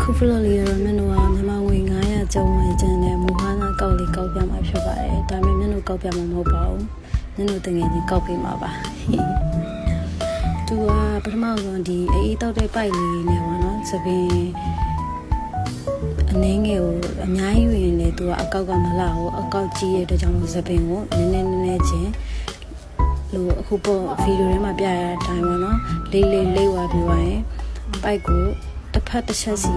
ခုဖလိုလီရမင်းတို့ကမြန်မာငွေ900ကျုံဝင်ကျန်တဲ့မူဟာနာကောက်လေးကောက်ပြမှာဖြစ်ပါတယ်ဒါပေမဲ့မင်းတို့ကောက်ပြမှာမဟုတ်ပါဘူးမင်းတို့တကယ်ချင်းကောက်ပေးမှာပါသူကပထမဆုံးဒီအေးတောက်တဲ့ပိုက်လေးနဲ့ပေါ့နော်သပင်အနေငယ်ကိုအများကြီးယူရင်လေသူကအကောက်ကမလာဘူးအကောက်ကြီးရဲ့အတွက်ကြောင့်သပင်ကိုနည်းနည်းချင်းလို့အခုပေါ့ဗီဒီယိုထဲမှာပြရတဲ့အတိုင်းပေါ့နော်လေးဝါပြီးသွားရင်ပိုက်ကိုတစ်ဖက်တစ်ချက်စီ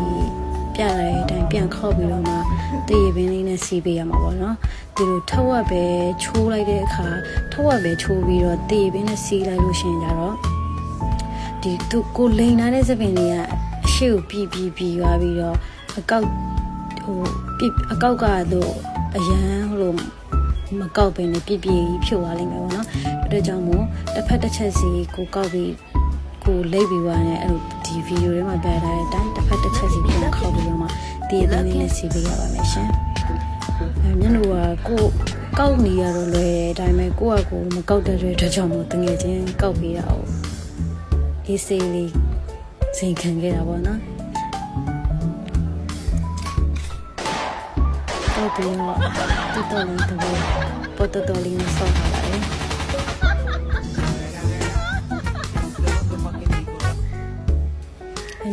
ပြရတဲ့အတိုင်းပြန်ခောက်ပြီးတော့မှတရေပင်လေးနဲ့စီးပေးရမှာပေါ့နော်ဒီလိုထဝက်ပဲချိုးလိုက်တဲ့အခါထဝက်ပဲချိုးပြီးတော့တရေပင်နဲ့စီးလိုက်လို့ရှိရင်ကြတော့ဒီသူကိုလိန်ထားတဲ့သပင်တွေကအရှိကိုပြီးသွားပြီးတော့အကောက်ကတော့အရန်လို့မကောက်ပင်နဲ့ပြဖြိုးသွားလိမ့်မယ်ပေါ့နော်အဲ့ဒါကြောင့်မို့တစ်ဖက်တစ်ချက်စီကိုကောက်ပြီးကိုလိပ်ပြီးသွားတယ်အဲ့လိုဒီဗီဒီယိုထဲမှာပြထားတဲ့အတိုင်းတစ်ဖက်တစ်ချက်စီပြန်ခောက်ပြီးတော့မှတည်တဲ့လေးနဲ့စီပေးရပါမယ်ရှင်မျက်နှာကကိုကောက်နေရတော့လွယ်တယ်ဒါပေမဲ့ကိုကမကောက်တဲ့အတွက်ကြောင့်မို့တငယ်ချင်းကောက်ပေးတာ哦အေးစေးလေးစိန်ခံခဲ့တာပေါ့နော်တော့ပြီးတော့တော်လေးတော့ပေါ်တော်လေးနဲ့ဆောက်ထားပါတယ်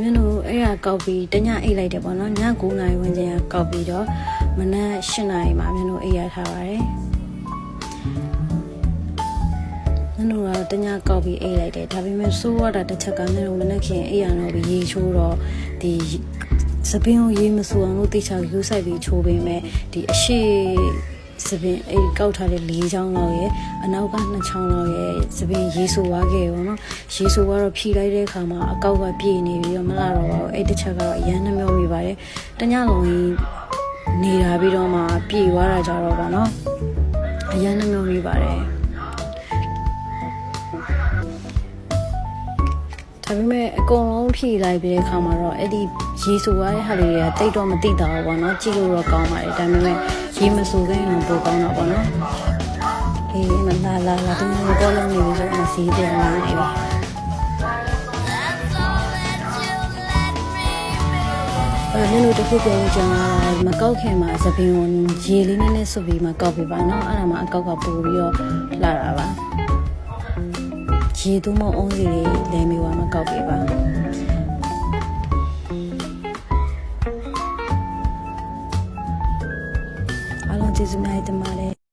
မင်းတို့အဲ့ဒါကောက်ပြီးတညအိတ်လိုက်တယ်ပေါ့နော်ည9နာရီဝန်းကျင်ကကောက်ပြီးတော့မနက်10နာရီမှာမင်းတို့အိတ်ရထားပါတယ်မင်းတို့ကတညကောက်ပြီးအိတ်လိုက်တယ်ဒါပေမဲ့စိုးရတာတစ်ချက်ကမင်းတို့မနက်ခင်အိတ်ရတော့ပြီးရေချိုးတော့ဒီစပင်းကိုရေမဆူအောင်လို့တိချာယူဆိုင်ပြီးချိုးပေးမယ်ဒီအရှိစပင်းအိတ်ကောက်ထားတဲ့4ချောင်းလောက်ရဲ့အနောက်က2ချောင်းလောက်ရဲ့စပင်းရေဆူသွားခဲ့ရောနော်ရေဆူသွားတော့ဖြီလိုက်တဲ့အခါမှာအကောက်ကပြည့်နေပြီးတော့မလာတော့ပါဘူးအဲ့တစ်ချက်ကတော့အရန်နှမျောပြီးပါတယ်တညလုံးနေတာပြီးတော့မှပြည့်သွားတာကြတော့ပါနော်အရန်နှမျောပြီးပါတယ်ဒါပေမဲ့အကုန်လုံးဖြည့်လိုက်ပြီးတဲ့အခါမှာတော့အဲ့ဒီရေဆူသွားတဲ့ဟာတွေကတိတ်တော့မတိတာဘူးပေါ့နော်ကြည့်လို့တော့ကောင်းပါတယ်ဒါပေမဲ့ရေမဆူခဲ့ရင်တော့ပိုကောင်းတာပေါ့နော်အေးမလာသူမျိုးပေါ်လုံးနေပြီဆိုတော့စီးတယ်နေပြီအဲ့လိုတခုပြောကြတာမကောက်ခင်မှာသပင်ကိုရေလေးနဲ့ဆုပ်ပြီးမှကောက်ပြပါနော်အဲ့ဒါမှအကောက်ကပိုပြီးတော့လာတာပါရေသွမအုံးစီလေးလဲမိသွားမှကောက်ပြပါအားလုံးကျေးဇူးများတင်ပါတယ်